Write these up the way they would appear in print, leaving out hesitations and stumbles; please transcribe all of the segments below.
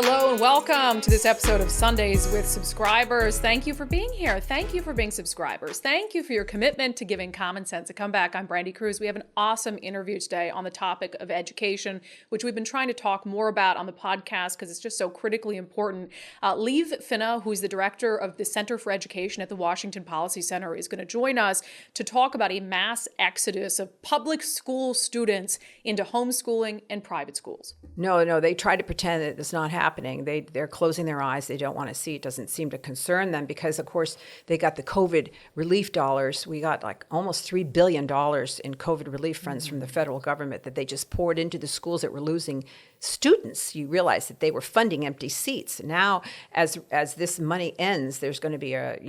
Hello and welcome to this episode of Sundays with Subscribers. Thank you for being here. Thank you for being subscribers. Thank you for your commitment to giving common sense a comeback. I'm Brandi Kruse. We have an awesome interview today on the topic of education, which we've been trying to talk more about on the podcast because it's just so critically important. Lieve Finna, who's the director of the Center for Education at the Washington Policy Center, is going to join us to talk about a mass exodus of public school students into homeschooling and private schools. No, they try to pretend that it's not happening. They're closing their eyes. They don't want to see. It doesn't seem to concern them because, of course, they got the COVID relief dollars. We got like almost $3 billion in COVID relief funds from the federal government that they just poured into the schools that were losing students. You realize that they were funding empty seats. Now, as this money ends, there's going to be a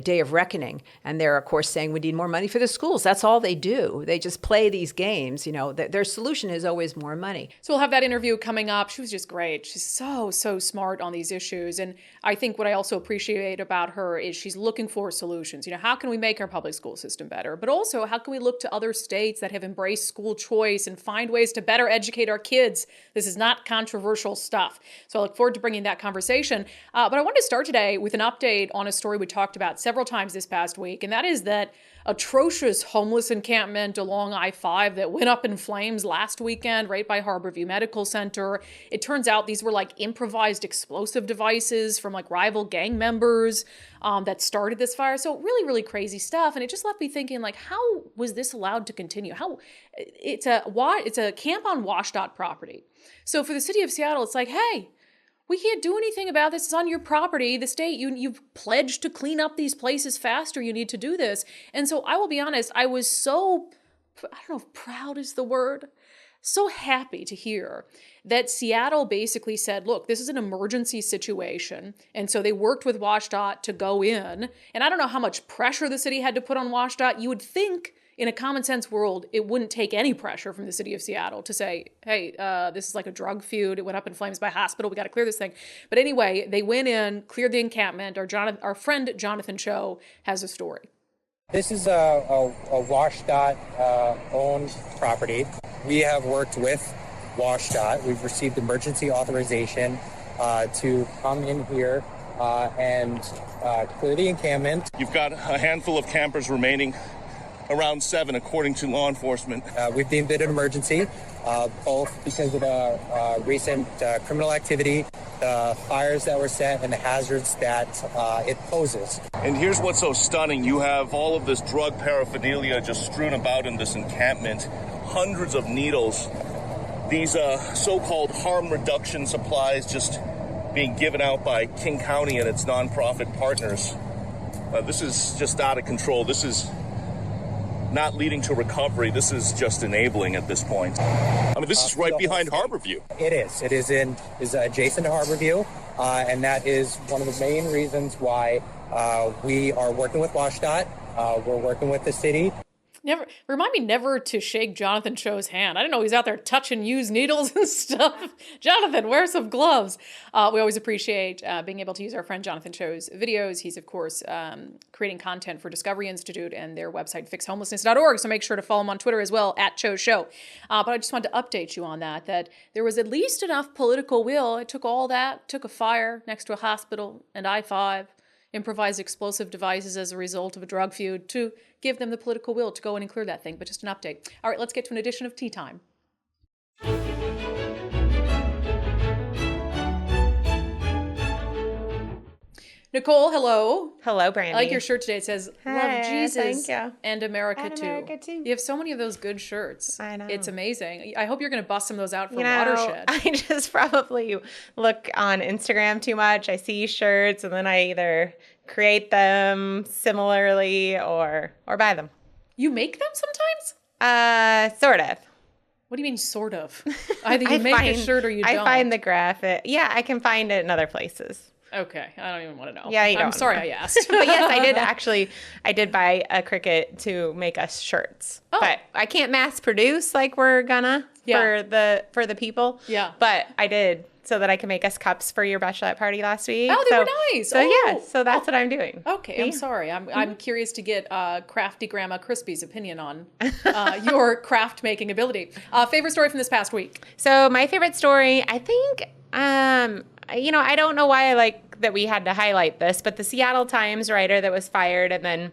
day of reckoning. And they're, of course, saying we need more money for the schools. That's all they do. They just play these games. Their solution is always more money. So we'll have that interview coming up. She was just great. She's so smart on these issues. And I think what I also appreciate about her is she's looking for solutions. How can we make our public school system better? But also, how can we look to other states that have embraced school choice and find ways to better educate our kids? This is not controversial stuff. So I look forward to bringing that conversation. But I wanted to start today with an update on a story we talked about several times this past week, and that is that atrocious homeless encampment along I-5 that went up in flames last weekend right by Harborview Medical Center. It turns out these were like improvised explosive devices from like rival gang members that started this fire. So really, really crazy stuff. And it just left me thinking, like, how was this allowed to continue? It's a camp on WashDOT property. So for the city of Seattle, it's like, hey, we can't do anything about this. It's on your property. The state, you've pledged to clean up these places faster. You need to do this. And so I will be honest, I was so, I don't know if proud is the word, so happy to hear that Seattle basically said, look, this is an emergency situation. And so they worked with WashDOT to go in. And I don't know how much pressure the city had to put on WashDOT. You would think in a common sense world, it wouldn't take any pressure from the city of Seattle to say, hey, this is like a drug feud. It went up in flames by a hospital. We got to clear this thing. But anyway, they went in, cleared the encampment. Our friend Jonathan Cho has a story. This is a WashDOT owned property. We have worked with WashDOT. We've received emergency authorization to come in here and clear the encampment. You've got a handful of campers remaining, around 7, according to law enforcement. We've deemed it an emergency, both because of the recent criminal activity, the fires that were set, and the hazards that it poses. And here's what's so stunning. You have all of this drug paraphernalia just strewn about in this encampment, hundreds of needles, these so-called harm reduction supplies just being given out by King County and its nonprofit partners. This is just out of control. This is not leading to recovery. This is just enabling at this point. I mean, this is right behind Harborview. It is. It is adjacent to Harborview, and that is one of the main reasons why we are working with WashDOT. We're working with the city. Remind me never to shake Jonathan Cho's hand. I didn't know he's out there touching used needles and stuff. Jonathan, wear some gloves. We always appreciate being able to use our friend Jonathan Cho's videos. He's, of course, creating content for Discovery Institute and their website, fixhomelessness.org. So make sure to follow him on Twitter as well, @ChoShow. But I just wanted to update you on that there was at least enough political will. It took all that, took a fire next to a hospital and I-5, improvised explosive devices as a result of a drug feud to give them the political will to go in and clear that thing. But just an update. All right, let's get to an edition of Tea Time. Nicole, hello. Hello, Brandi. I like your shirt today. It says, love Jesus thank you. and America, And too. America, too. You have so many of those good shirts. I know. It's amazing. I hope you're going to bust some of those out for Watershed. I just probably look on Instagram too much. I see shirts, and then I either create them similarly or buy them. You make them sometimes? Sort of. What do you mean, sort of? Either you make a shirt or you don't. I find the graphic. Yeah, I can find it in other places. Okay, I don't even want to know. Yeah, I'm sorry I asked. But yes, I did buy a Cricut to make us shirts. Oh. But I can't mass produce like we're gonna for the people. Yeah. But I did so that I can make us cups for your bachelorette party last week. Oh, they were nice. So that's what I'm doing. Okay, I'm sorry. I'm curious to get Crafty Grandma Crispy's opinion on your craft making ability. Favorite story from this past week? So my favorite story, I think I don't know why I like that we had to highlight this, but the Seattle Times writer that was fired and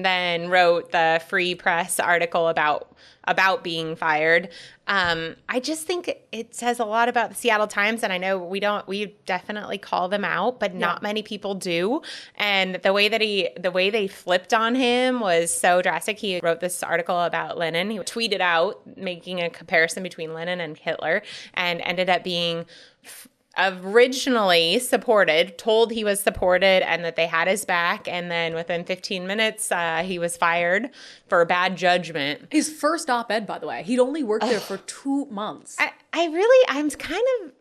then wrote the Free Press article about being fired. I just think it says a lot about the Seattle Times, and I know we definitely call them out, but not many people do. And the way they flipped on him was so drastic. He wrote this article about Lenin. He tweeted out making a comparison between Lenin and Hitler, and ended up being originally told he was supported and that they had his back, and then within 15 minutes he was fired for bad judgment. His first op-ed, by the way, he'd only worked there for 2 months. I'm kind of,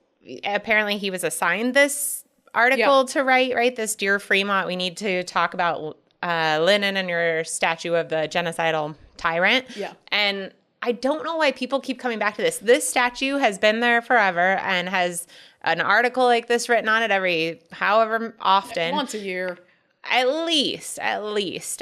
apparently he was assigned this article to write this Dear Fremont, we need to talk about Lenin and your statue of the genocidal tyrant. And I don't know why people keep coming back to this. This statue has been there forever and has an article like this written on it however often. Once a year. At least.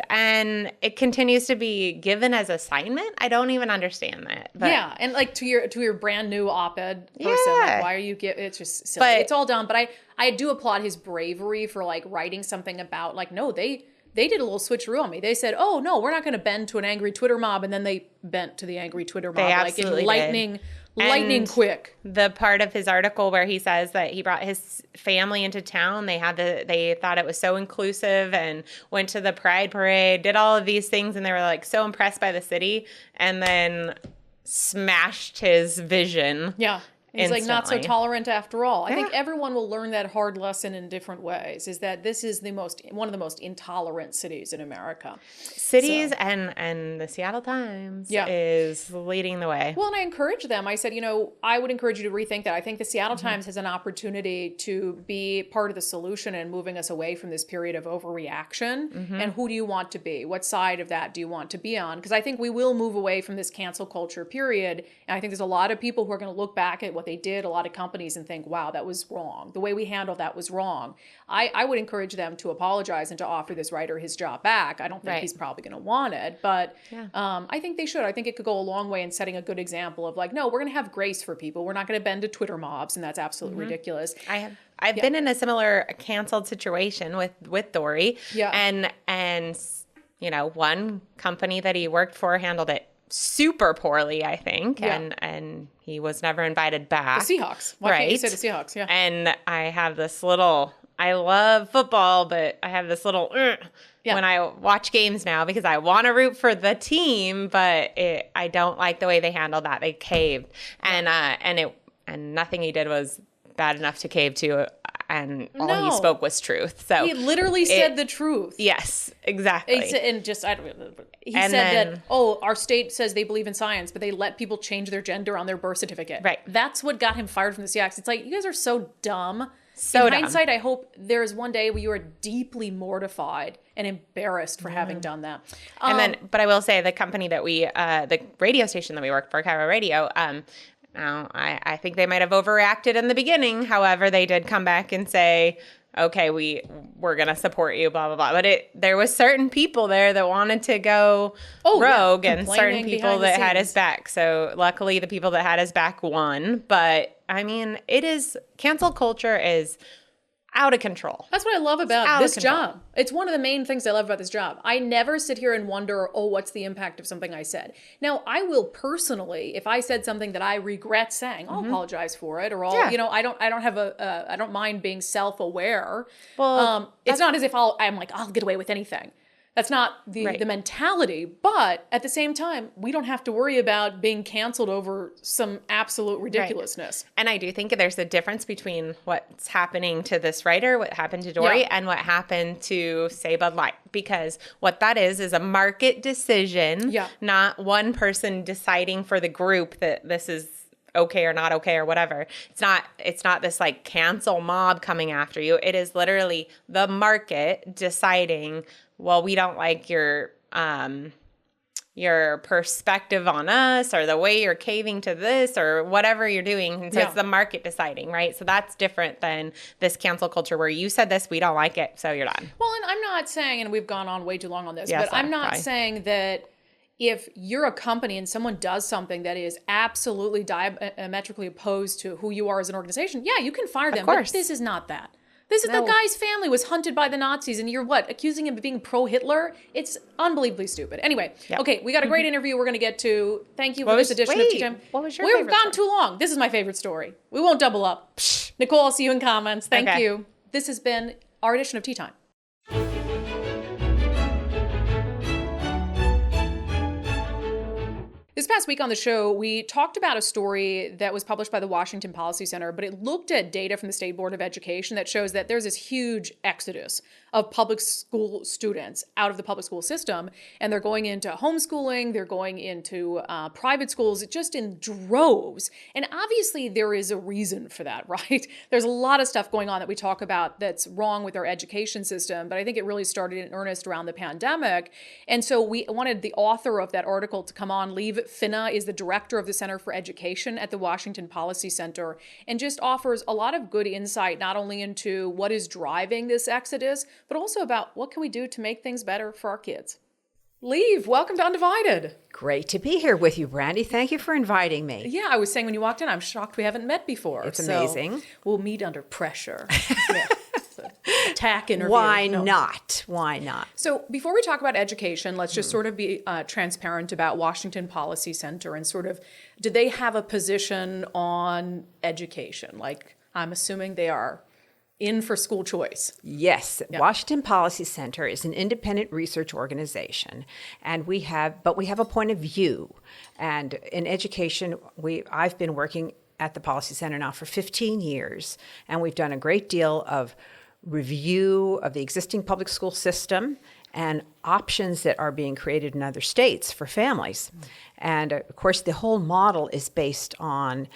And it continues to be given as assignment. I don't even understand that. But yeah, and like to your brand new op-ed person, like, why are you it's just silly. It's all dumb, but I do applaud his bravery for like writing something about like, no, they did a little switcheroo on me. They said, oh, no, we're not going to bend to an angry Twitter mob. And then they bent to the angry Twitter mob. They absolutely lightning quick. The part of his article where he says that he brought his family into town, they thought it was so inclusive and went to the Pride Parade, did all of these things, and they were like so impressed by the city, and then smashed his vision. Yeah. He's instantly. like not so tolerant after all. I think everyone will learn that hard lesson in different ways, is that this is one of the most intolerant cities in America. And the Seattle Times is leading the way. Well, and I encourage them. I said, I would encourage you to rethink that. I think the Seattle Times has an opportunity to be part of the solution in moving us away from this period of overreaction. And who do you want to be? What side of that do you want to be on? Because I think we will move away from this cancel culture period. And I think there's a lot of people who are going to look back at what they did, a lot of companies, and think, wow, that was wrong. The way we handled that was wrong. I would encourage them to apologize and to offer this writer his job back. I don't think he's probably going to want it, but I think they should. I think it could go a long way in setting a good example of like, no, we're going to have grace for people. We're not going to bend to Twitter mobs, and that's absolutely ridiculous. I've been in a similar canceled situation with Dory. And one company that he worked for handled it super poorly, I think, and he was never invited back. The Seahawks. Why can't you say the Seahawks? Yeah. And I have this little, I love football, but I have this little when I watch games now because I want to root for the team, but I don't like the way they handled that. They caved, and nothing he did was bad enough to cave to. And all he spoke was truth. So he literally said the truth. Yes, exactly. He said that, our state says they believe in science, but they let people change their gender on their birth certificate. Right. That's what got him fired from the Seahawks. It's like, you guys are so dumb. So in hindsight, I hope there's one day where you are deeply mortified and embarrassed for having done that. But I will say the company that the radio station that we worked for, Cairo Radio, I think they might have overreacted in the beginning. However, they did come back and say, okay, we're going to support you, blah, blah, blah. But there was certain people there that wanted to go rogue and certain people that had his back. So luckily the people that had his back won. But I mean, cancel culture is out of control. That's what I love about this job. It's one of the main things I love about this job. I never sit here and wonder, what's the impact of something I said? Now, I will personally, if I said something that I regret saying, I'll apologize for it, or I don't mind being self-aware. Well, it's not as if I'll get away with anything. That's not the mentality, but at the same time, we don't have to worry about being canceled over some absolute ridiculousness. And I do think there's a difference between what's happening to this writer, what happened to Dory, and what happened to, say, Bud Light. Because what that is a market decision, not one person deciding for the group that this is okay or not okay or whatever. It's not this like cancel mob coming after you. It is literally the market deciding, well, we don't like your perspective on us or the way you're caving to this or whatever you're doing. And so it's the market deciding, right? So that's different than this cancel culture where you said this, we don't like it, so you're done. Well, and I'm not saying, and we've gone on way too long on this, but I'm not saying that if you're a company and someone does something that is absolutely diametrically opposed to who you are as an organization, yeah, you can fire them. course. But this is not that. This is No. the guy's family was hunted by the Nazis, and you're what, accusing him of being pro-Hitler? It's unbelievably stupid. Anyway, okay, we got a great interview we're going to get to. Thank you for this edition of Tea Time. What was your We've favorite gone story? too long. This is my favorite story. We won't double up. Nicole, I'll see you in comments. Thank Okay. you. This has been our edition of Tea Time. This past week on the show, we talked about a story that was published by the Washington Policy Center, but it looked at data from the State Board of Education that shows that there's this huge exodus of public school students out of the public school system, and they're going into homeschooling, they're going into private schools just in droves. And obviously there is a reason for that, right? There's a lot of stuff going on that we talk about that's wrong with our education system, but I think it really started in earnest around the pandemic. And so we wanted the author of that article to come on. Liv Finna is the director of the Center for Education at the Washington Policy Center, and just offers a lot of good insight, not only into what is driving this exodus, but also about what can we do to make things better for our kids. Liv, welcome to Undivided. Great to be here with you, Brandi. Thank you for inviting me. Yeah, I was saying when you walked in, I'm shocked we haven't met before. It's So amazing. We'll meet under pressure. Yeah. It's an attack interview. Why No. not? Why not? So before we talk about education, let's just sort of be transparent about Washington Policy Center and sort of, do they have a position on education? Like, I'm assuming they are in for school choice. Yes, Washington Policy Center is an independent research organization, and we have a point of view. And in education, I've been working at the Policy Center now for 15 years, and we've done a great deal of review of the existing public school system and options that are being created in other states for families. And of course, the whole model is based on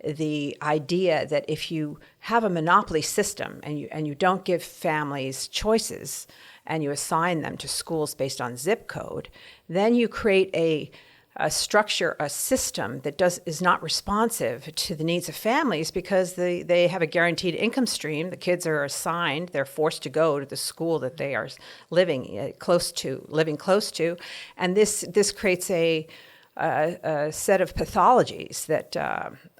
the idea that if you have a monopoly system and you don't give families choices and you assign them to schools based on zip code, then you create a structure, a system that is not responsive to the needs of families because they have a guaranteed income stream. The kids are assigned, they're forced to go to the school that they are living close to, and this creates a set of pathologies that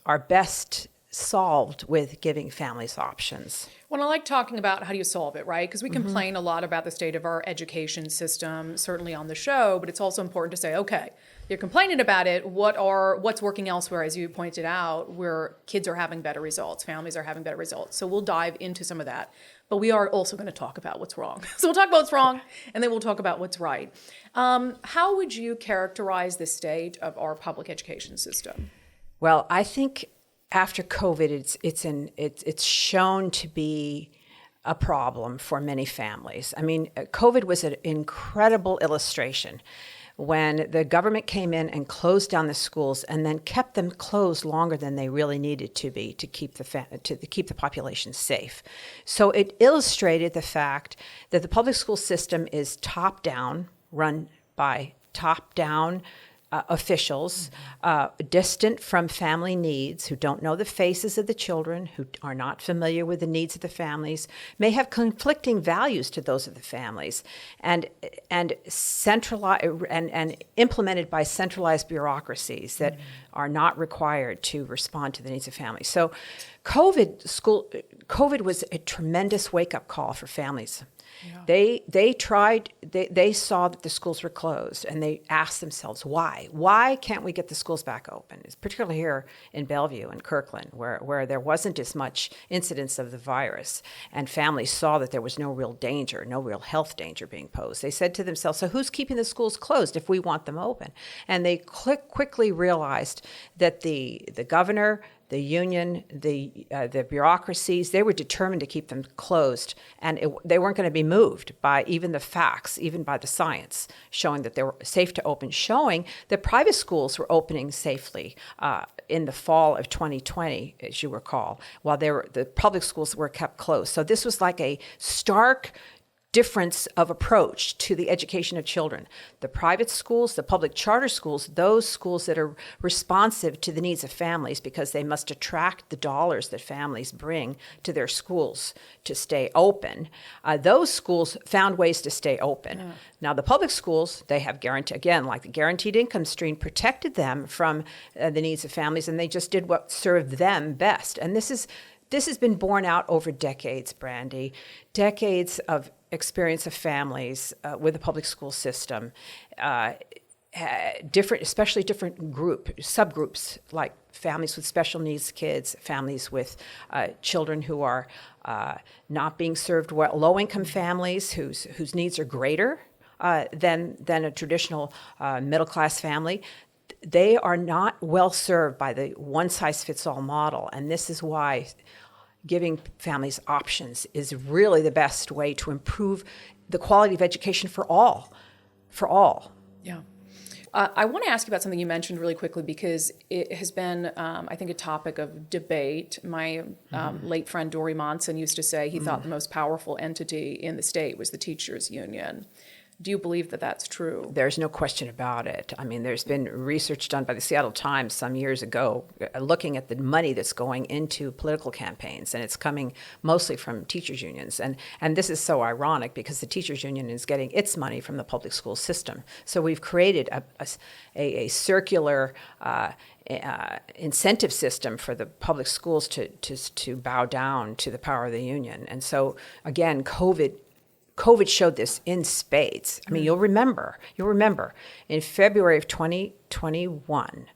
are best solved with giving families options. Well, I like talking about how do you solve it, right? Because we complain a lot about the state of our education system, certainly on the show, but it's also important to say, okay, you're complaining about it. What's working elsewhere, as you pointed out, where kids are having better results, families are having better results. So we'll dive into some of that. But we are also going to talk about what's wrong. So we'll talk about what's wrong, and then we'll talk about what's right. How would you characterize the state of our public education system? Well, I think after COVID, it's shown to be a problem for many families. I mean, COVID was an incredible illustration when the government came in and closed down the schools and then kept them closed longer than they really needed to be to keep the population safe. So it illustrated the fact that the public school system is top-down, run by top-down officials, distant from family needs, who don't know the faces of the children, who are not familiar with the needs of the families, may have conflicting values to those of the families, and implemented by centralized bureaucracies that are not required to respond to the needs of families. So COVID was a tremendous wake-up call for families. Yeah. They saw that the schools were closed, and they asked themselves, why can't we get the schools back open? It's particularly here in Bellevue and Kirkland, where there wasn't as much incidence of the virus, and families saw that there was no real danger, no real health danger being posed. They said to themselves, so who's keeping the schools closed if we want them open? And they quickly realized that the governor, the union, the bureaucracies, they were determined to keep them closed, and they weren't going to be moved by even the facts, even by the science, showing that they were safe to open, showing that private schools were opening safely in the fall of 2020, as you recall, while the public schools were kept closed. So this was like a stark difference of approach to the education of children. The private schools, the public charter schools, those schools that are responsive to the needs of families because they must attract the dollars that families bring to their schools to stay open, those schools found ways to stay open. Yeah. Now, the public schools, they have like the guaranteed income stream protected them from the needs of families, and they just did what served them best. And this has been borne out over decades, Brandi, decades of experience of families with the public school system, especially different subgroups, like families with special needs kids, families with children who are not being served well, low-income families whose needs are greater than a traditional middle-class family. They are not well served by the one-size-fits-all model, and this is why giving families options is really the best way to improve the quality of education for all. Yeah. I want to ask you about something you mentioned really quickly because it has been, I think, a topic of debate. My late friend Dory Monson used to say he thought the most powerful entity in the state was the teachers' union. Do you believe that that's true? There's no question about it. I mean, there's been research done by the Seattle Times some years ago looking at the money that's going into political campaigns, and it's coming mostly from teachers' unions. And this is so ironic because the teachers' union is getting its money from the public school system. So we've created a circular incentive system for the public schools to bow down to the power of the union. And so, again, COVID showed this in spades. I mean, you'll remember in February of 2021,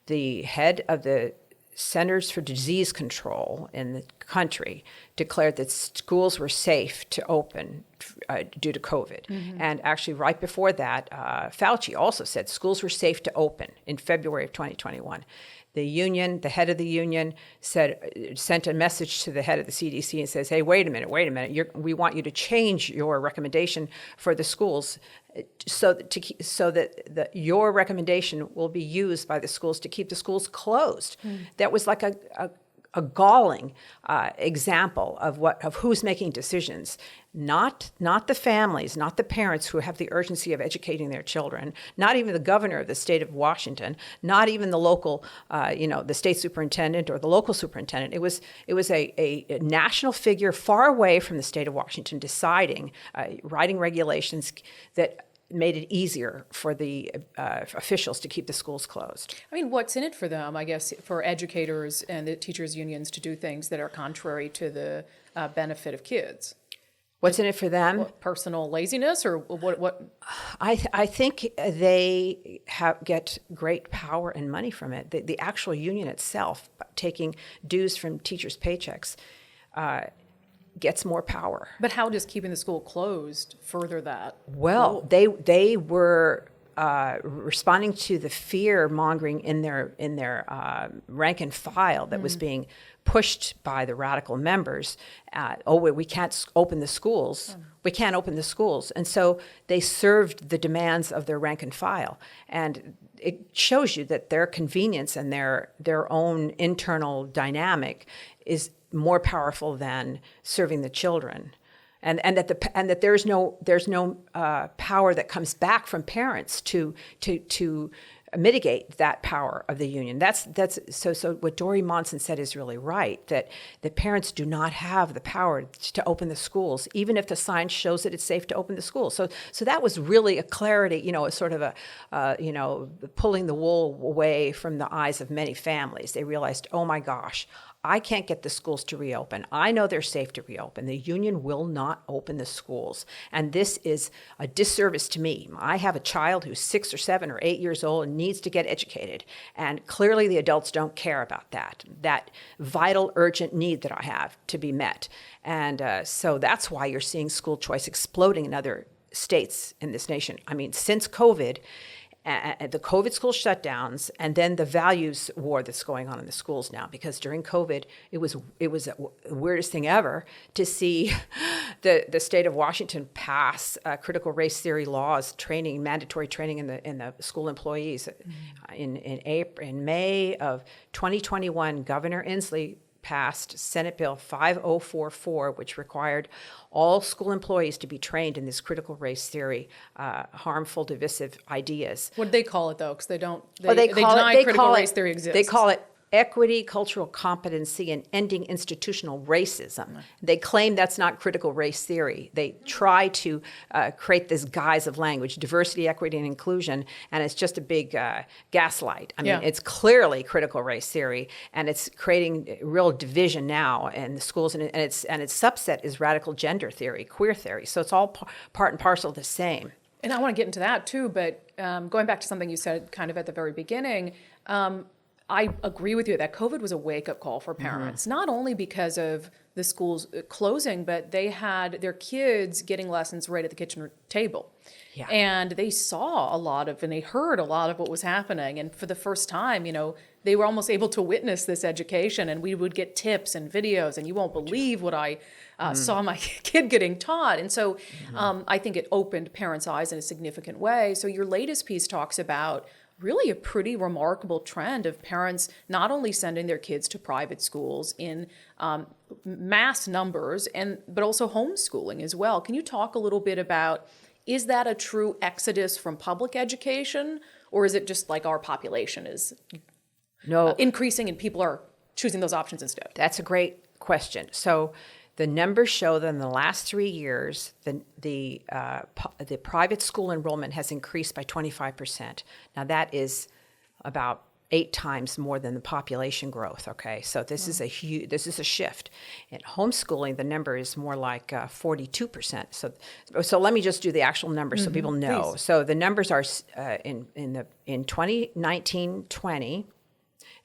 the head of the Centers for Disease Control in the country declared that schools were safe to open due to COVID. Mm-hmm. And actually right before that, Fauci also said schools were safe to open in February of 2021. The union, the head of the union, sent a message to the head of the CDC and says, "Hey, wait a minute. We want you to change your recommendation for the schools, so that your recommendation will be used by the schools to keep the schools closed." That was like a galling example of who's making decisions. Not the families, not the parents who have the urgency of educating their children, not even the governor of the state of Washington, not even the local, the state superintendent or the local superintendent. It was a national figure far away from the state of Washington deciding, writing regulations that made it easier for the officials to keep the schools closed. I mean, what's in it for them, I guess, for educators and the teachers' unions to do things that are contrary to the benefit of kids? What's in it for them? What, personal laziness or what? I think they get great power and money from it. The actual union itself, taking dues from teachers' paychecks, gets more power. But how does keeping the school closed further that? Well, they were responding to the fear mongering in their rank and file that was being pushed by the radical members. We can't open the schools. We can't open the schools. And so they served the demands of their rank and file. And it shows you that their convenience and their own internal dynamic is more powerful than serving the children. And that there's no power that comes back from parents to mitigate that power of the union. That's so what Dory Monson said is really right, that the parents do not have the power to open the schools, even if the science shows that it's safe to open the schools. So that was really a clarity, a sort of pulling the wool away from the eyes of many families. They realized, oh my gosh, I can't get the schools to reopen. I know they're safe to reopen. The union will not open the schools. And this is a disservice to me. I have a child who's 6 or 7 or 8 years old and needs to get educated. And clearly the adults don't care about that vital, urgent need that I have to be met. And so that's why you're seeing school choice exploding in other states in this nation. I mean, since COVID, the COVID school shutdowns, and then the values war that's going on in the schools now. Because during COVID, it was the weirdest thing ever to see the state of Washington pass critical race theory laws, mandatory training in the school employees. In May of 2021, Governor Inslee passed Senate Bill 5044, which required all school employees to be trained in this critical race theory, harmful, divisive ideas. What do they call it, though? Because they They deny critical call race it, theory exists. They call it equity, cultural competency, and ending institutional racism. They claim that's not critical race theory. They try to create this guise of language, diversity, equity, and inclusion, and it's just a big gaslight. I mean, it's clearly critical race theory, and it's creating real division now in the schools, and its subset is radical gender theory, queer theory. So it's all part and parcel of the same. And I want to get into that too, but going back to something you said kind of at the very beginning, I agree with you that COVID was a wake-up call for parents, not only because of the schools closing, but they had their kids getting lessons right at the kitchen table. Yeah. And they saw a lot of, and they heard a lot of what was happening. And for the first time, they were almost able to witness this education, and we would get tips and videos, and you won't believe what I saw my kid getting taught. And so I think it opened parents' eyes in a significant way. So your latest piece talks about really a pretty remarkable trend of parents not only sending their kids to private schools in mass numbers, but also homeschooling as well. Can you talk a little bit about, is that a true exodus from public education, or is it just like our population is increasing and people are choosing those options instead? That's a great question. So the numbers show that in the last 3 years, the private school enrollment has increased by 25%. Now that is about 8 times more than the population growth. Okay, so this is a shift. In homeschooling, the number is more like 42%. So let me just do the actual numbers so people know. Please. So the numbers are in 2019-20.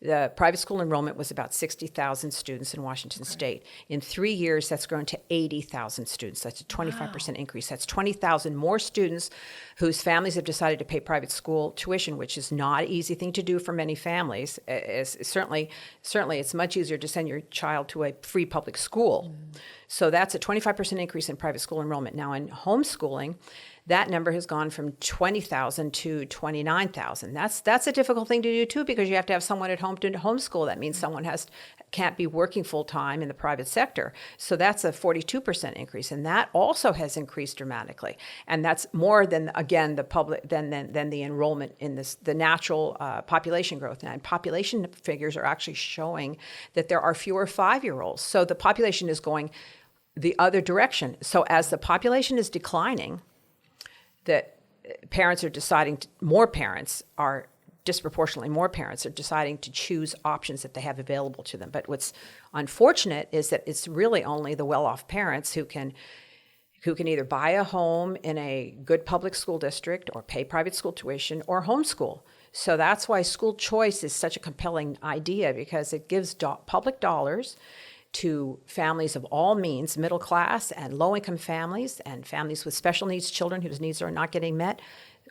The private school enrollment was about 60,000 students in Washington State. In 3 years, that's grown to 80,000 students. That's a 25% increase. That's 20,000 more students whose families have decided to pay private school tuition, which is not an easy thing to do for many families. Certainly, it's much easier to send your child to a free public school. So that's a 25% increase in private school enrollment. Now, in homeschooling, that number has gone from 20,000 to 29,000. That's a difficult thing to do too, because you have to have someone at home to homeschool. That means someone can't be working full time in the private sector. So that's a 42% increase, and that also has increased dramatically. And that's more than again the public than the enrollment in the natural population growth. And population figures are actually showing that there are fewer 5-year-olds. So the population is going the other direction. So as the population is declining, that disproportionately more parents are deciding to choose options that they have available to them. But what's unfortunate is that it's really only the well-off parents who can either buy a home in a good public school district or pay private school tuition or homeschool. So that's why school choice is such a compelling idea, because it gives public dollars to families of all means, middle class and low-income families and families with special needs children whose needs are not getting met,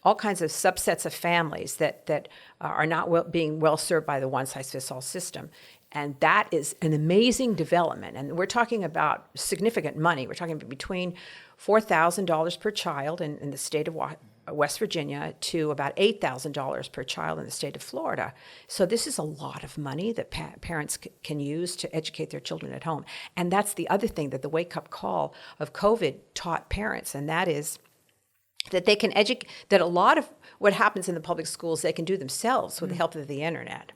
all kinds of subsets of families that are not being well served by the one-size-fits-all system. And that is an amazing development. And we're talking about significant money. We're talking between $4,000 per child in the state of West Virginia to about $8,000 per child in the state of Florida. So this is a lot of money that parents can use to educate their children at home. And that's the other thing that the wake-up call of COVID taught parents, and that is that they can educate, that a lot of what happens in the public schools they can do themselves with the help of the internet.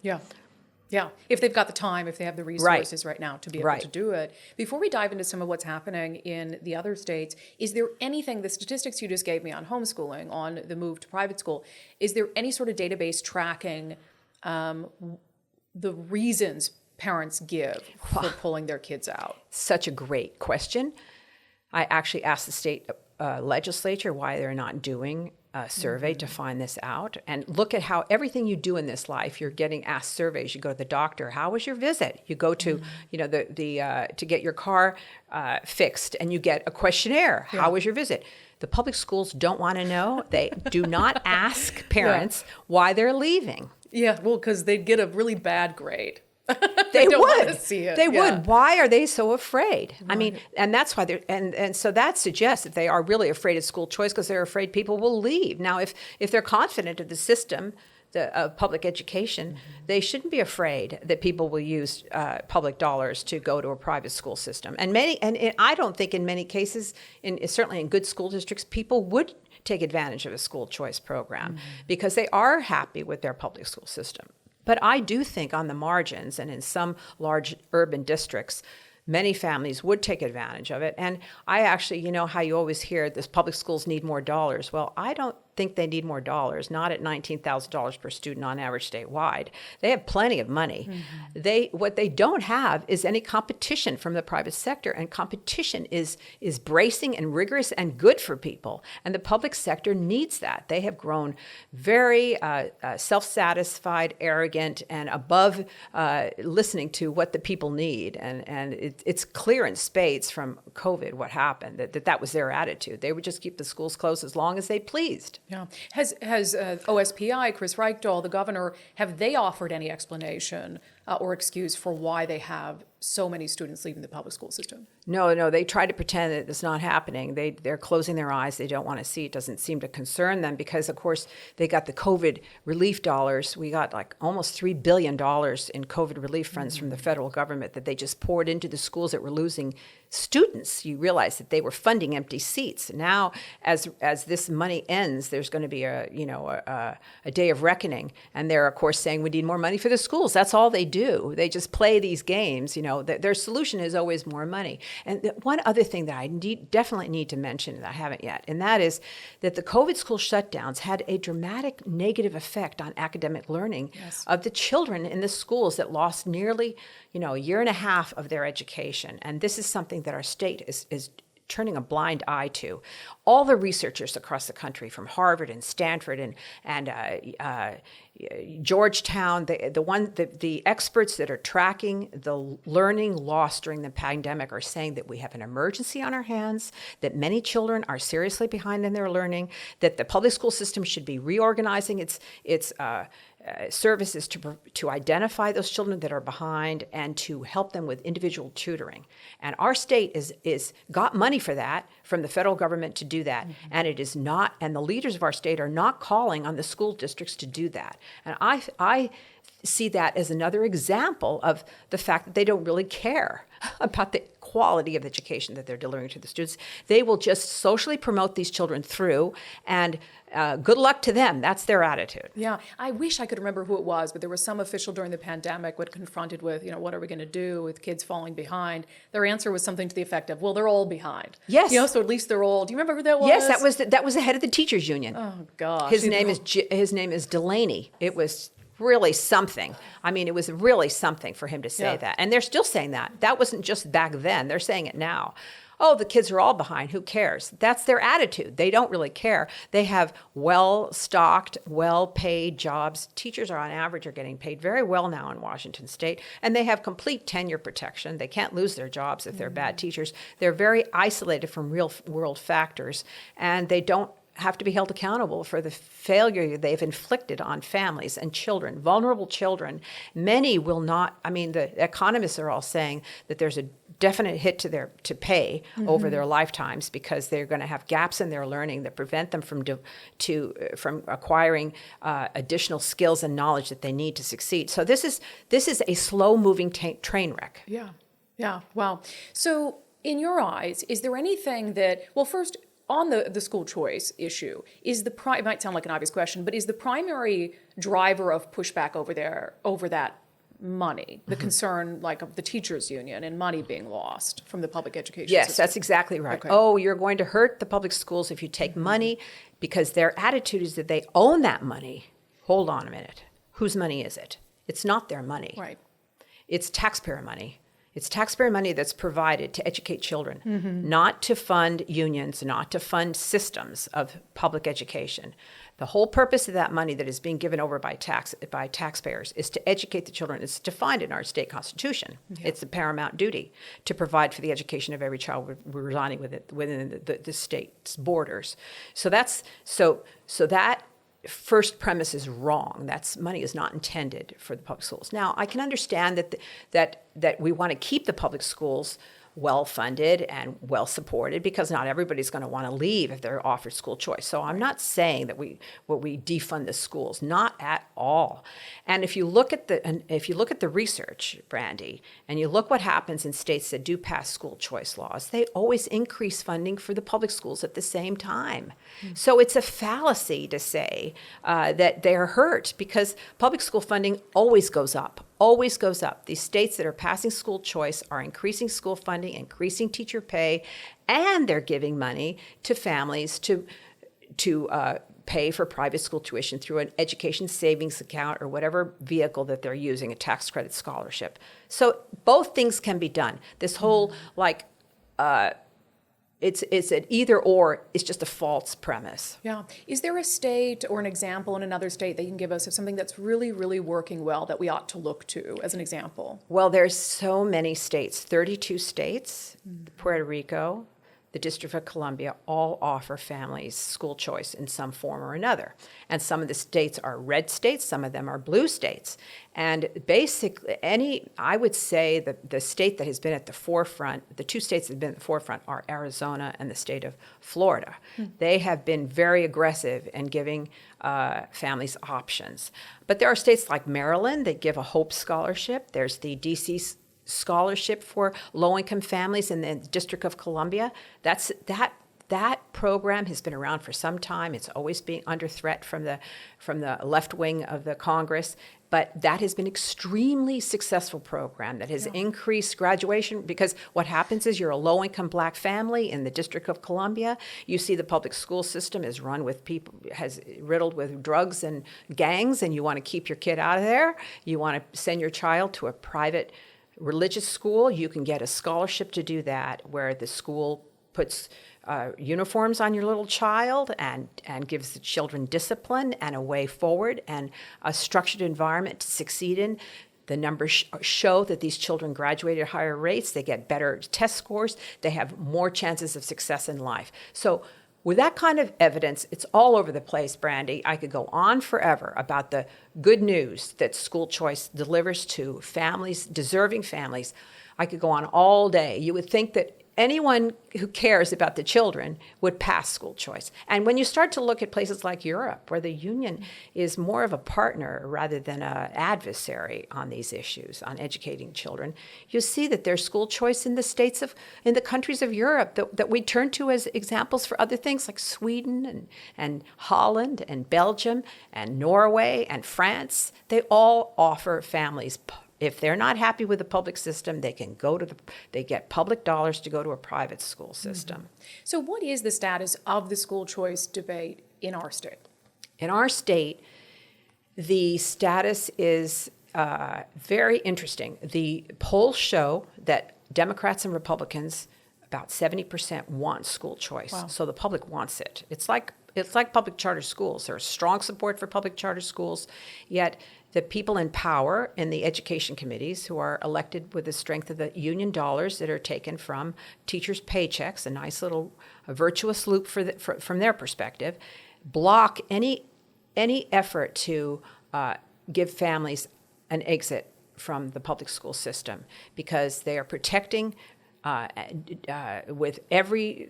Yeah, if they've got the time, if they have the resources right now to be able to do it. Before we dive into some of what's happening in the other states, is there anything, the statistics you just gave me on homeschooling, on the move to private school, is there any sort of database tracking the reasons parents give for pulling their kids out? Such a great question. I actually asked the state legislature why they're not doing a survey to find this out. And look at how everything you do in this life, you're getting asked surveys. You go to the doctor, how was your visit? You go to, to get your car fixed, and you get a questionnaire. How was your visit? The public schools don't want to know. They do not ask parents why they're leaving. Yeah, well, because they'd get a really bad grade. They don't would. want to see it. They would. Why are they so afraid? Right. I mean, and that's why they're, and so that suggests that they are really afraid of school choice because they're afraid people will leave. Now, if they're confident of the system, of public education, they shouldn't be afraid that people will use public dollars to go to a private school system. And I don't think in many cases, certainly in good school districts, people would take advantage of a school choice program because they are happy with their public school system. But I do think on the margins and in some large urban districts, many families would take advantage of it. And I actually, you know how you always hear this public schools need more dollars. Well, I don't think they need more dollars, not at $19,000 per student on average statewide. They have plenty of money. What they don't have is any competition from the private sector, and competition is bracing and rigorous and good for people. And the public sector needs that. They have grown very self-satisfied, arrogant, and above listening to what the people need. And it's clear in spades from COVID what happened, that was their attitude. They would just keep the schools closed as long as they pleased. Yeah. Has OSPI, Chris Reichdahl, the governor, have they offered any explanation or excuse for why they have so many students leaving the public school system? No, they try to pretend that it's not happening. They're closing their eyes. They don't want to see it. Doesn't seem to concern them because, of course, they got the COVID relief dollars. We got like almost $3 billion in COVID relief funds from the federal government that they just poured into the schools that were losing students. You realize that they were funding empty seats. Now, as this money ends, there's going to be a day of reckoning, and they're of course saying we need more money for the schools. That's all they do. They just play these games. Their solution is always more money. And one other thing that I definitely need to mention that I haven't yet, and that is that the COVID school shutdowns had a dramatic negative effect on academic learning of the children in the schools that lost nearly, a year and a half of their education. And this is something that our state is turning a blind eye to. All the researchers across the country, from Harvard and Stanford and Georgetown, the experts that are tracking the learning loss during the pandemic are saying that we have an emergency on our hands, that many children are seriously behind in their learning, that the public school system should be reorganizing its services to identify those children that are behind and to help them with individual tutoring. And our state is got money for that from the federal government to do that. And it is not, and the leaders of our state are not calling on the school districts to do that. And I see that as another example of the fact that they don't really care about the quality of education that they're delivering to the students. They will just socially promote these children through, and good luck to them. That's their attitude. Yeah, I wish I could remember who it was, but there was some official during the pandemic when confronted with, what are we going to do with kids falling behind? Their answer was something to the effect of, well, they're all behind. Yes. So at least they're all. Do you remember who that was? Yes, that was the head of the teachers union. Oh gosh. His name is Delaney. It was really something. I mean, it was really something for him to say that. And they're still saying that. That wasn't just back then. They're saying it now. Oh, the kids are all behind. Who cares? That's their attitude. They don't really care. They have well-stocked, well-paid jobs. Teachers on average are getting paid very well now in Washington State, and they have complete tenure protection. They can't lose their jobs if they're bad teachers. They're very isolated from real-world factors, and they don't have to be held accountable for the failure they've inflicted on families and children, vulnerable children. Many will not. I mean, the economists are all saying that there's a definite hit to pay over their lifetimes because they're going to have gaps in their learning that prevent them from acquiring additional skills and knowledge that they need to succeed. So this is a slow-moving train wreck. Yeah. Wow. So in your eyes, is there anything that? Well, first, on the school choice issue, it might sound like an obvious question, but is the primary driver of pushback over that money, the concern like of the teachers union and money being lost from the public education Yes, system? that's exactly right. Okay. Oh, you're going to hurt the public schools if you take money, because their attitude is that they own that money. Hold on a minute. Whose money is it? It's not their money. Right. It's taxpayer money. It's taxpayer money that's provided to educate children, not to fund unions, not to fund systems of public education. The whole purpose of that money that is being given over by taxpayers is to educate the children. It's defined in our state constitution. Yeah. It's a paramount duty to provide for the education of every child residing within the state's borders. So that first premise is wrong. That's money is not intended for the public schools. Now, I can understand that we want to keep the public schools well-funded and well-supported, because not everybody's going to want to leave if they're offered school choice. So I'm not saying that we defund the schools, not at all. And if you look at the research, Brandi, and you look what happens in states that do pass school choice laws, they always increase funding for the public schools at the same time. So it's a fallacy to say that they're hurt, because public school funding always goes up. Always goes up. These states that are passing school choice are increasing school funding, increasing teacher pay, and they're giving money to families to pay for private school tuition through an education savings account or whatever vehicle that they're using, a tax credit scholarship. So both things can be done. This whole it's an either or, it's just a false premise. Yeah. Is there a state or an example in another state that you can give us of something that's really, really working well that we ought to look to as an example? Well, there's so many states, 32 states, Puerto Rico, the District of Columbia, all offer families school choice in some form or another. And some of the states are red states, some of them are blue states. And basically, I would say that the state that has been at the forefront, the two states that have been at the forefront are Arizona and the state of Florida. They have been very aggressive in giving families options. But there are states like Maryland that give a Hope Scholarship. There's the D.C. scholarship for low-income families in the District of Columbia. That program has been around for some time. It's always being under threat from the left wing of the Congress, but that has been extremely successful program that has increased graduation, because what happens is you're a low-income black family in the District of Columbia. You see the public school system is run with riddled with drugs and gangs, and you want to keep your kid out of there. You want to send your child to a private religious school. You can get a scholarship to do that, where the school puts uniforms on your little child and gives the children discipline and a way forward and a structured environment to succeed in. The numbers show that these children graduate at higher rates. They get better test scores. They have more chances of success in life. So with that kind of evidence, it's all over the place, Brandi. I could go on forever about the good news that school choice delivers to families, deserving families. I could go on all day. You would think that anyone who cares about the children would pass school choice. And when you start to look at places like Europe, where the union is more of a partner rather than an adversary on these issues, on educating children, you see that there's school choice in the countries of Europe that we turn to as examples for other things, like Sweden and Holland and Belgium and Norway and France. They all offer families, if they're not happy with the public system, they get public dollars to go to a private school system. So what is the status of the school choice debate in our state? In our state, the status is very interesting. The polls show that Democrats and Republicans, about 70% want school choice. Wow. So the public wants it. It's like public charter schools. There's strong support for public charter schools, yet the people in power in the education committees, who are elected with the strength of the union dollars that are taken from teachers' paychecks, a nice little virtuous loop from their perspective, block any effort to give families an exit from the public school system, because they are protecting with every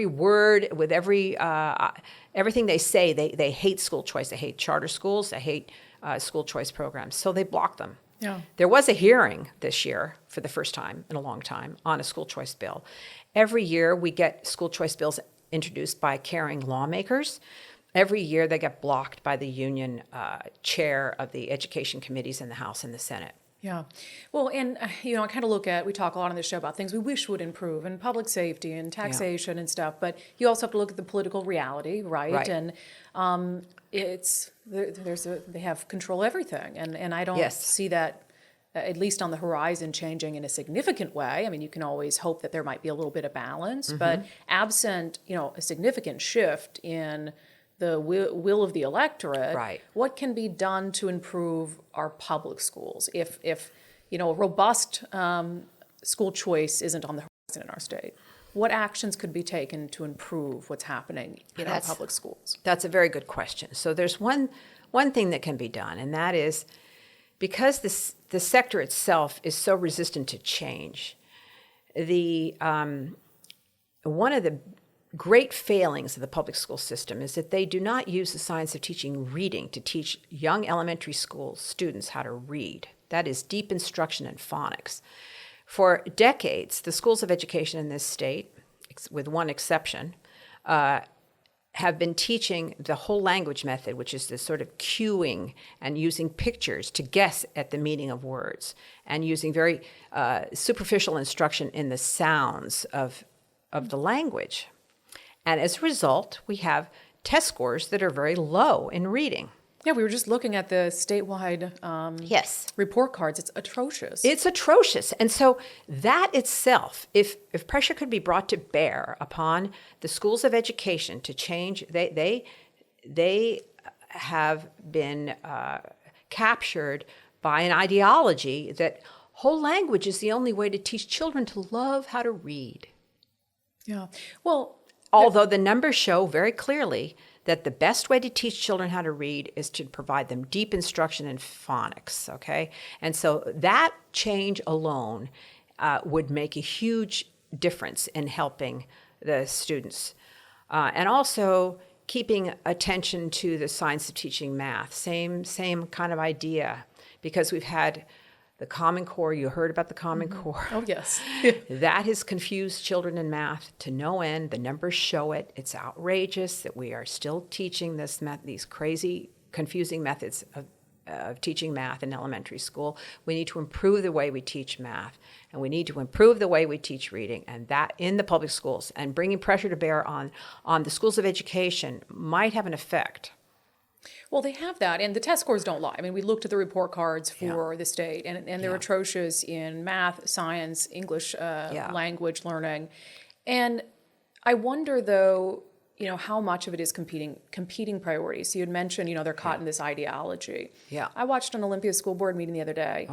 word, with everything they say, they hate school choice. They hate charter schools. They hate school choice programs. So they block them. Yeah. There was a hearing this year for the first time in a long time on a school choice bill. Every year we get school choice bills introduced by caring lawmakers. Every year they get blocked by the union chair of the education committees in the House and the Senate. Yeah. Well, and, I kind of we talk a lot on this show about things we wish would improve, and public safety and taxation and stuff, but you also have to look at the political reality, right? And they have control everything, and I don't see that, at least on the horizon, changing in a significant way. I mean, you can always hope that there might be a little bit of balance, but absent, a significant shift in the will of the electorate, what can be done to improve our public schools if a robust school choice isn't on the horizon in our state? What actions could be taken to improve what's happening in our public schools? That's a very good question. So there's one thing that can be done, and that is, because the sector itself is so resistant to change, one of the great failings of the public school system is that they do not use the science of teaching reading to teach young elementary school students how to read. That is deep instruction in phonics. For decades, the schools of education in this state, with one exception, have been teaching the whole language method, which is this sort of cueing and using pictures to guess at the meaning of words, and using very superficial instruction in the sounds of the language. And as a result, we have test scores that are very low in reading. Yeah, we were just looking at the statewide Yes. report cards. It's atrocious. It's atrocious. And so that itself, if pressure could be brought to bear upon the schools of education to change, they have been captured by an ideology that whole language is the only way to teach children to love how to read. Yeah. Well, Although the numbers show very clearly that the best way to teach children how to read is to provide them deep instruction in phonics, okay? And so that change alone would make a huge difference in helping the students. And also keeping attention to the science of teaching math, same kind of idea, because we've had the Common Core. You heard about the Common Core. oh, yes. That has confused children in math to no end. The numbers show it. It's outrageous that we are still teaching these crazy, confusing methods of teaching math in elementary school. We need to improve the way we teach math, and we need to improve the way we teach reading, and that in the public schools. And bringing pressure to bear on the schools of education might have an effect. Well, they have that, and the test scores don't lie. I mean, we looked at the report cards for the state, and they're atrocious in math, science, English language learning. And I wonder, though, how much of it is competing priorities. So you had mentioned, they're caught in this ideology. Yeah. I watched an Olympia school board meeting the other day.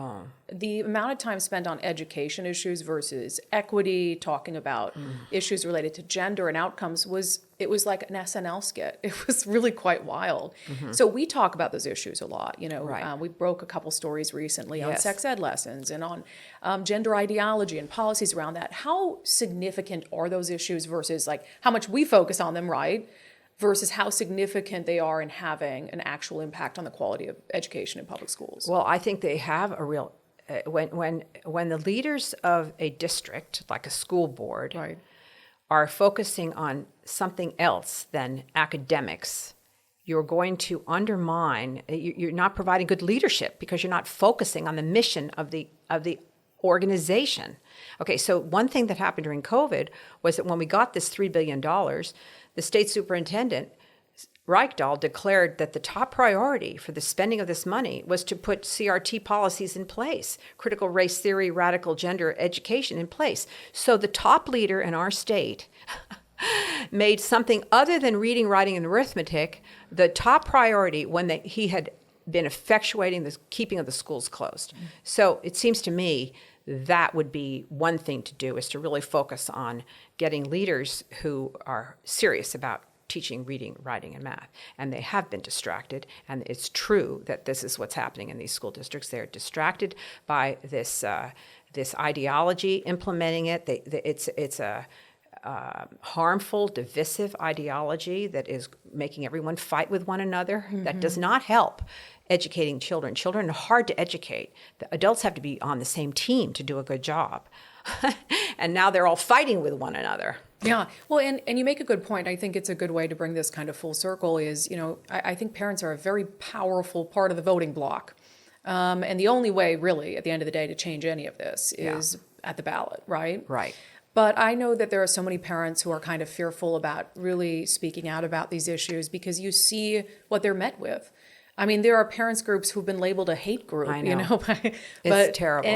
The amount of time spent on education issues versus equity, talking about issues related to gender and outcomes it was like an SNL skit. It was really quite wild. So we talk about those issues a lot. Right. We broke a couple stories recently on Yes. sex ed lessons and on gender ideology and policies around that. How significant are those issues versus like how much we focus on them, right? Versus how significant they are in having an actual impact on the quality of education in public schools. Well, I think they have a real when the leaders of a district, like a school board, Right. are focusing on something else than academics, you're going to undermine. You're not providing good leadership because you're not focusing on the mission of the organization. Okay, so one thing that happened during COVID was that when we got this $3 billion, the state superintendent, Reichdahl, declared that the top priority for the spending of this money was to put CRT policies in place, critical race theory, radical gender education in place. So the top leader in our state made something other than reading, writing, and arithmetic the top priority when he had been effectuating the keeping of the schools closed. So it seems to me that would be one thing to do, is to really focus on getting leaders who are serious about teaching reading, writing, and math. And they have been distracted. And it's true that this is what's happening in these school districts. They're distracted by this ideology, implementing it. It's a harmful, divisive ideology that is making everyone fight with one another. That does not help educating children. Children are hard to educate. The adults have to be on the same team to do a good job. And now they're all fighting with one another. Yeah, well, and you make a good point. I think it's a good way to bring this kind of full circle is, I think parents are a very powerful part of the voting bloc. And the only way, really, at the end of the day, to change any of this is at the ballot, right? Right. But I know that there are so many parents who are kind of fearful about really speaking out about these issues because you see what they're met with. I mean, there are parents groups who've been labeled a hate group, I know. but It's terrible.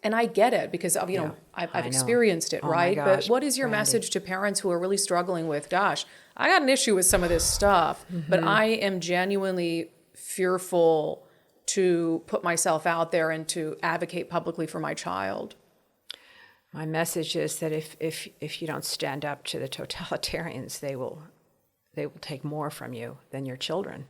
And I get it because of, I've experienced it, Oh my right? gosh, But what is your Brandi. message to parents who are really struggling with, gosh, I got an issue with some of this stuff, but I am genuinely fearful to put myself out there and to advocate publicly for my child? My message is that if you don't stand up to the totalitarians, they will take more from you than your children.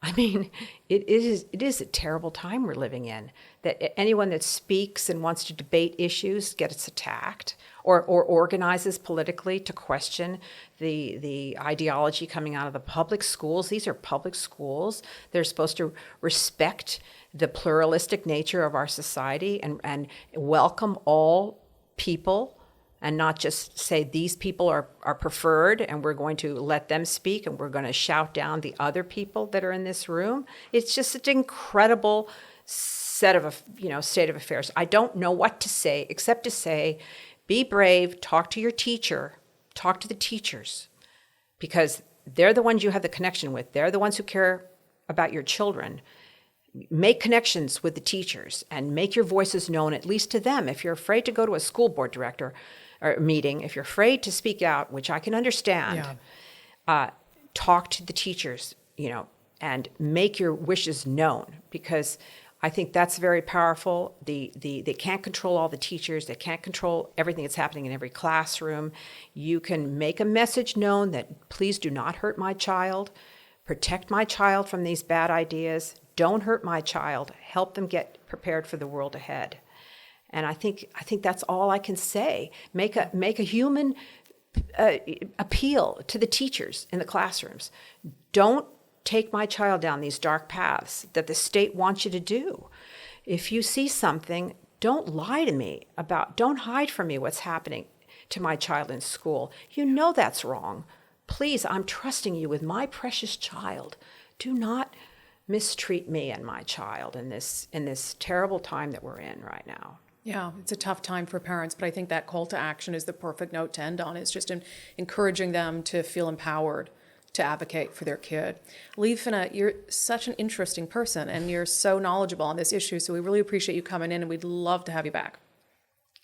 I mean, it is a terrible time we're living in, that anyone that speaks and wants to debate issues gets attacked, or organizes politically to question the ideology coming out of the public schools. These are public schools. They're supposed to respect the pluralistic nature of our society and welcome all people, and not just say these people are preferred and we're going to let them speak and we're going to shout down the other people that are in this room. It's just an incredible state of affairs. I don't know what to say except to say, be brave, talk to your teacher, talk to the teachers, because they're the ones you have the connection with. They're the ones who care about your children. Make connections with the teachers and make your voices known, at least to them. If you're afraid to go to a school board director or meeting, if you're afraid to speak out, which I can understand, talk to the teachers, and make your wishes known, because I think that's very powerful. They can't control all the teachers. They can't control everything that's happening in every classroom. You can make a message known that please do not hurt my child. Protect my child from these bad ideas. Don't hurt my child. Help them get prepared for the world ahead. And I think that's all I can say. Make a human appeal to the teachers in the classrooms. Don't take my child down these dark paths that the state wants you to do. If you see something, don't lie to me don't hide from me what's happening to my child in school. You know that's wrong. Please, I'm trusting you with my precious child. Do not mistreat me and my child in this terrible time that we're in right now. Yeah, it's a tough time for parents, but I think that call to action is the perfect note to end on. It's just encouraging them to feel empowered to advocate for their kid. Lee Finna, you're such an interesting person, and you're so knowledgeable on this issue, so we really appreciate you coming in, and we'd love to have you back.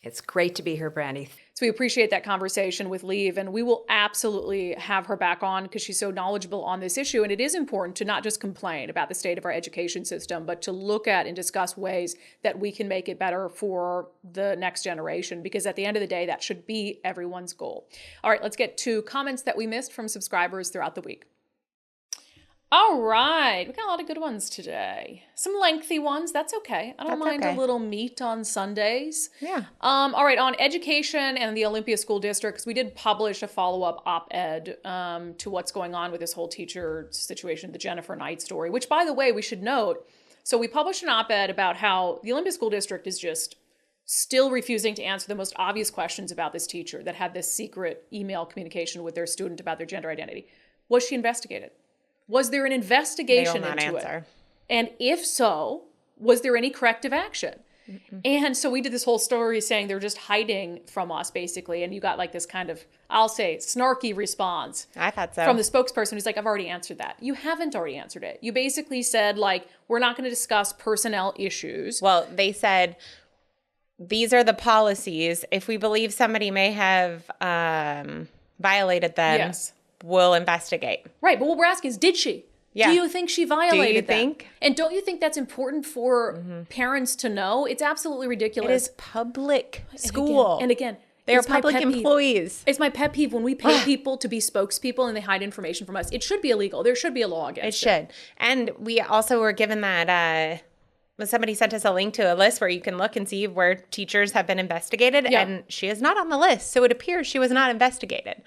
It's great to be here, Brandi. So we appreciate that conversation with Liv, and we will absolutely have her back on because she's so knowledgeable on this issue. And it is important to not just complain about the state of our education system, but to look at and discuss ways that we can make it better for the next generation, because at the end of the day, that should be everyone's goal. All right, let's get to comments that we missed from subscribers throughout the week. All right, we got a lot of good ones today. Some lengthy ones, that's okay. I don't mind a little meat on Sundays. Yeah. All right, on education and the Olympia School District, because we did publish a follow-up op-ed to what's going on with this whole teacher situation, the Jennifer Knight story, which, by the way, we should note. So we published an op-ed about how the Olympia School District is just still refusing to answer the most obvious questions about this teacher that had this secret email communication with their student about their gender identity. Was she investigated? Was there an investigation into it? And if so, was there any corrective action? Mm-mm. And so we did this whole story saying they're just hiding from us, basically. And you got like this kind of, I'll say, snarky response. I thought so. From the spokesperson who's like, I've already answered that. You haven't already answered it. You basically said, like, we're not going to discuss personnel issues. Well, they said, these are the policies. If we believe somebody may have violated them, yes, we'll investigate. Right, but what we're asking is, did she? Yeah. Do you think she violated them? Think? And don't you think that's important for parents to know? It's absolutely ridiculous. It is public school. And again, they are public employees. It's my pet peeve when we pay people to be spokespeople and they hide information from us. It should be illegal. There should be a law against it. It should. And we also were given that somebody sent us a link to a list where you can look and see where teachers have been investigated. Yeah. And she is not on the list. So it appears she was not investigated.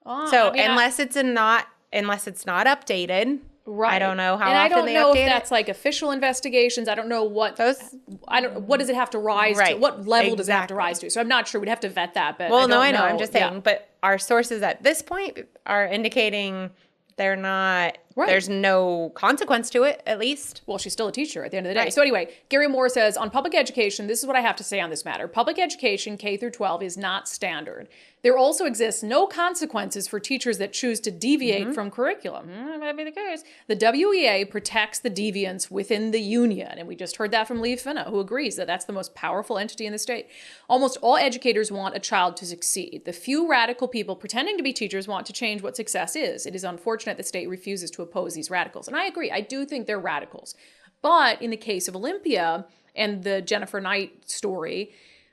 Unless it's not updated, right? I don't know how often they update it. And I don't know if that's like official investigations. I don't know what what does it have to rise to? What level does it have to rise to? So I'm not sure. We'd have to vet that. But I know. I'm just saying. Yeah. But our sources at this point are indicating they're not. Right. There's no consequence to it, at least. Well, she's still a teacher at the end of the day. Right. So anyway, Gary Moore says, on public education, this is what I have to say on this matter. Public education, K through 12, is not standard. There also exists no consequences for teachers that choose to deviate from curriculum. That might be the case. The WEA protects the deviants within the union. And we just heard that from Lee Finna, who agrees that that's the most powerful entity in the state. Almost all educators want a child to succeed. The few radical people pretending to be teachers want to change what success is. It is unfortunate the state refuses to oppose these radicals. And I agree. I do think they're radicals. But in the case of Olympia and the Jennifer Knight story,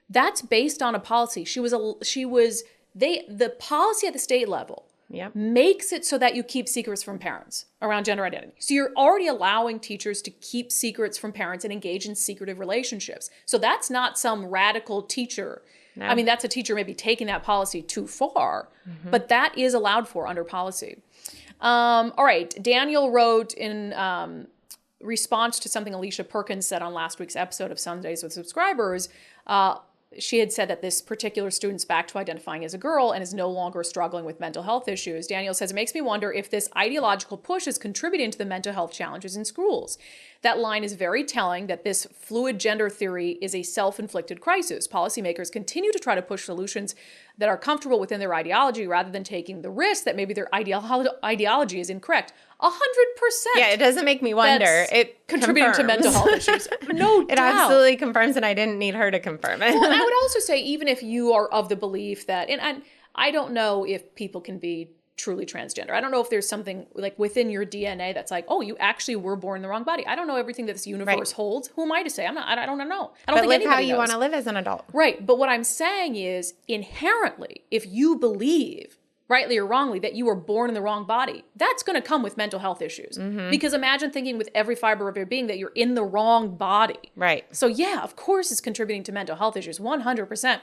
that's based on a policy. The policy at the state level Yep. makes it so that you keep secrets from parents around gender identity. So you're already allowing teachers to keep secrets from parents and engage in secretive relationships. So that's not some radical teacher. No. I mean, that's a teacher maybe taking that policy too far, but that is allowed for under policy. All right. Daniel wrote in response to something Alicia Perkins said on last week's episode of Sundays with Subscribers. She had said that this particular student's back to identifying as a girl and is no longer struggling with mental health issues. Daniel says, it makes me wonder if this ideological push is contributing to the mental health challenges in schools. That line is very telling that this fluid gender theory is a self-inflicted crisis. Policymakers continue to try to push solutions that are comfortable within their ideology rather than taking the risk that maybe their ideology is incorrect. 100%. Yeah, it doesn't make me wonder. That's it contributing to mental health issues. No doubt. It absolutely confirms, and I didn't need her to confirm it. Well, and I would also say, even if you are of the belief that, and I don't know if people can be truly transgender. I don't know if there's something like within your DNA that's like, oh, you actually were born in the wrong body. I don't know everything that this universe holds. Who am I to say? I don't know. I don't But think live how anybody you knows. want to live as an adult. Right. But what I'm saying is, inherently, if you believe, rightly or wrongly, that you were born in the wrong body, that's going to come with mental health issues. Because imagine thinking with every fiber of your being that you're in the wrong body. Right. So yeah, of course it's contributing to mental health issues, 100%.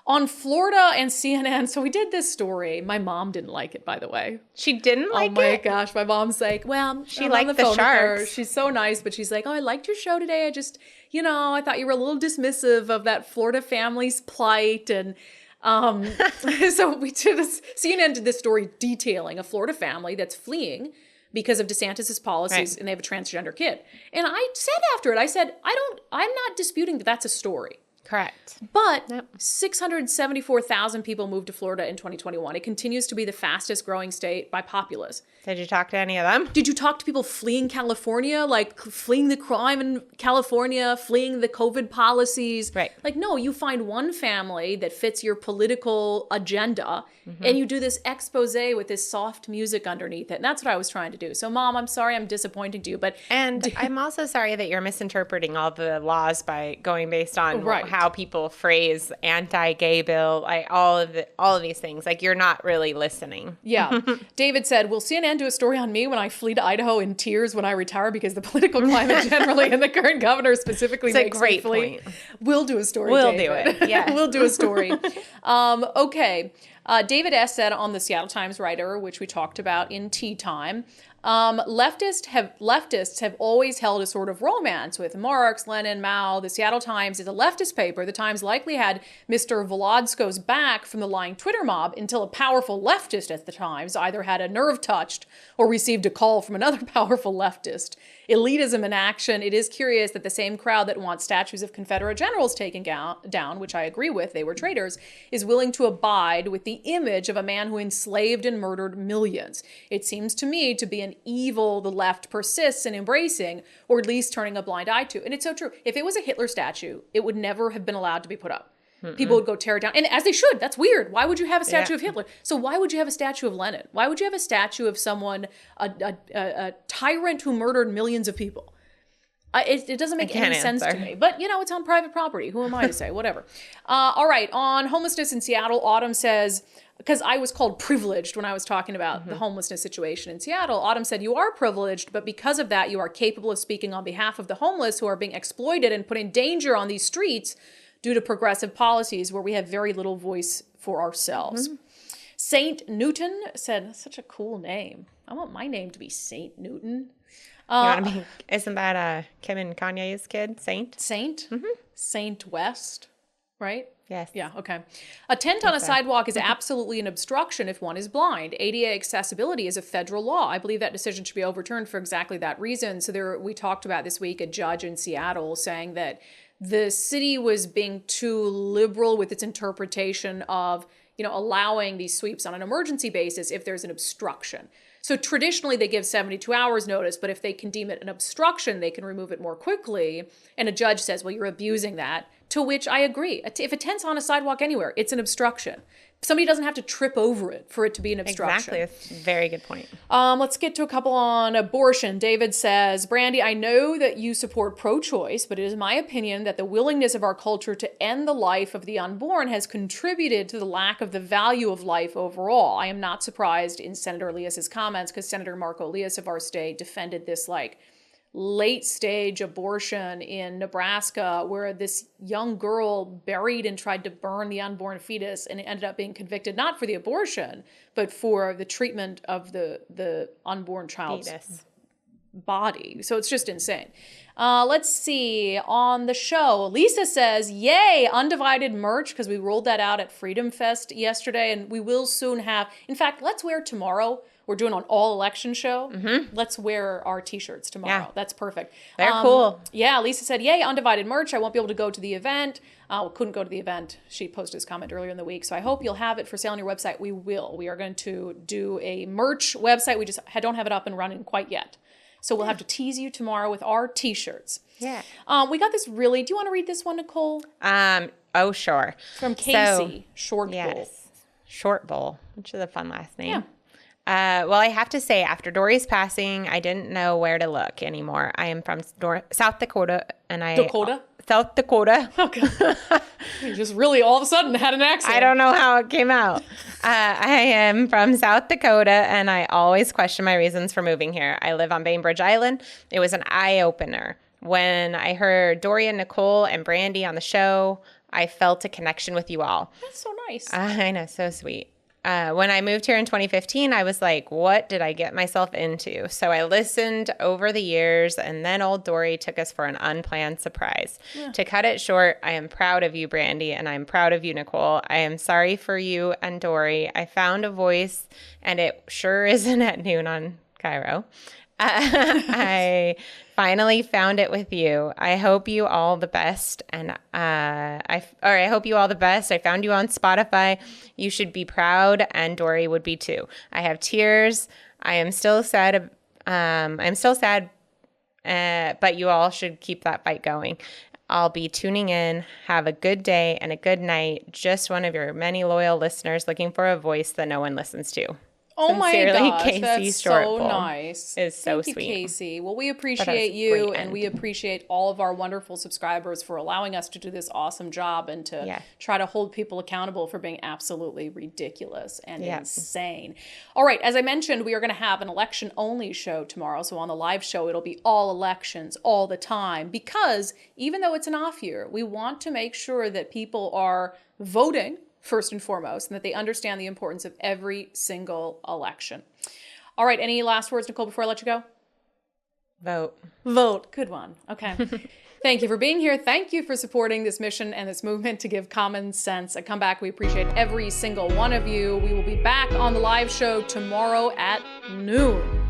On Florida and CNN, so we did this story. My mom didn't like it, by the way. She didn't like it? Oh my gosh, my mom's like, well, She I'm liked on the phone with her. sharks. She's so nice, but she's like, oh, I liked your show today. I just, I thought you were a little dismissive of that Florida family's plight. And so CNN did this story detailing a Florida family that's fleeing because of DeSantis's policies, and they have a transgender kid. And I said after it, I said, I'm not disputing that that's a story. Correct. But 674,000 people moved to Florida in 2021. It continues to be the fastest growing state by populace. Did you talk to any of them? Did you talk to people fleeing California, like fleeing the crime in California, fleeing the COVID policies? Right. Like, no, you find one family that fits your political agenda and you do this expose with this soft music underneath it. And that's what I was trying to do. So, Mom, I'm sorry I'm disappointing to you, but... And I'm also sorry that you're misinterpreting all the laws by going based on how people phrase anti-gay bill, like all of these things. Like, you're not really listening. Yeah. David said, will CNN do a story on me when I flee to Idaho in tears when I retire because the political climate generally and the current governor specifically makes me flee? Point. We'll do a story, We'll David. do it, yeah. We'll do a story. Okay. David S. said on the Seattle Times writer, which we talked about in Tea Time, leftists have always held a sort of romance with Marx, Lenin, Mao. The Seattle Times is a leftist paper. The Times likely had Mr. Volodsko's back from the lying Twitter mob until a powerful leftist at the Times either had a nerve touched or received a call from another powerful leftist. Elitism in action. It is curious that the same crowd that wants statues of Confederate generals taken down, which I agree with, they were traitors, is willing to abide with the image of a man who enslaved and murdered millions. It seems to me to be an evil the left persists in embracing, or at least turning a blind eye to. And it's so true. If it was a Hitler statue, it would never have been allowed to be put up. People would go tear it down. And as they should. That's weird. Why would you have a statue of Hitler? So why would you have a statue of Lenin? Why would you have a statue of someone, a tyrant who murdered millions of people? It doesn't make any sense to me. But, it's on private property. Who am I to say? Whatever. All right. On homelessness in Seattle, Autumn says, because I was called privileged when I was talking about the homelessness situation in Seattle, Autumn said, you are privileged, but because of that, you are capable of speaking on behalf of the homeless who are being exploited and put in danger on these streets due to progressive policies where we have very little voice for ourselves. Saint Newton said, such a cool name. I want my name to be Saint Newton. Isn't that Kim and Kanye's kid, Saint? Saint? Saint West, right? Yes. Yeah, okay. A tent on a sidewalk is absolutely an obstruction if one is blind. ADA accessibility is a federal law. I believe that decision should be overturned for exactly that reason. So we talked about this week a judge in Seattle saying that the city was being too liberal with its interpretation of, allowing these sweeps on an emergency basis if there's an obstruction. So traditionally they give 72 hours notice, but if they can deem it an obstruction, they can remove it more quickly. And a judge says, well, you're abusing that To which I agree. If a tent's on a sidewalk anywhere, it's an obstruction. Somebody doesn't have to trip over it for it to be an obstruction. Exactly. That's a very good point. Let's get to a couple on abortion. David says, Brandi, I know that you support pro-choice, but it is my opinion that the willingness of our culture to end the life of the unborn has contributed to the lack of the value of life overall. I am not surprised in Senator Elias's comments because Senator Marco Elias of our state defended this late stage abortion in Nebraska where this young girl buried and tried to burn the unborn fetus and it ended up being convicted not for the abortion but for the treatment of the unborn child's body. So it's just insane. Let's see. On the show, Lisa says, yay, undivided merch, because we rolled that out at Freedom Fest yesterday, and we will soon have, in fact, let's wear tomorrow. We're doing an all-election show. Mm-hmm. Let's wear our T-shirts tomorrow. Yeah. That's perfect. They're cool. Yeah, Lisa said, yay, undivided merch. I won't be able to go to the event. Couldn't go to the event. She posted this comment earlier in the week. So I hope you'll have it for sale on your website. We will. We are going to do a merch website. We just don't have it up and running quite yet. So we'll have to tease you tomorrow with our T-shirts. Yeah. We got this really... Do you want to read this one, Nicole? Oh, sure. From Casey, Short Bowl. Short Bowl, which is a fun last name. Yeah. Well, I have to say, after Dory's passing, I didn't know where to look anymore. I am from South Dakota, and South Dakota. Okay. You just really all of a sudden had an accent. I don't know how it came out. I am from South Dakota, and I always question my reasons for moving here. I live on Bainbridge Island. It was an eye-opener. When I heard Dory and Nicole and Brandi on the show, I felt a connection with you all. That's so nice. I know, so sweet. When I moved here in 2015, I was like, what did I get myself into? So I listened over the years, and then old Dory took us for an unplanned surprise. Yeah. To cut it short, I am proud of you, Brandi, and I'm proud of you, Nicole. I am sorry for you and Dory. I found a voice, and it sure isn't at noon on Cairo. I finally found it with you. I hope you all the best. And I hope you all the best. I found you on Spotify. You should be proud, and Dory would be too. I have tears. I am still sad. But you all should keep that fight going. I'll be tuning in. Have a good day and a good night. Just one of your many loyal listeners looking for a voice that no one listens to. Oh Sincerely, my gosh, Casey that's so nice. It's so Thank sweet. you, Casey. Well, we appreciate you, and we appreciate all of our wonderful subscribers for allowing us to do this awesome job and to try to hold people accountable for being absolutely ridiculous and insane. All right, as I mentioned, we are going to have an election-only show tomorrow. So on the live show, it'll be all elections all the time because even though it's an off year, we want to make sure that people are voting first and foremost, and that they understand the importance of every single election. All right, any last words, Nicole, before I let you go? Vote. Good one. Okay. Thank you for being here. Thank you for supporting this mission and this movement to give common sense a comeback. We appreciate every single one of you. We will be back on the live show tomorrow at noon.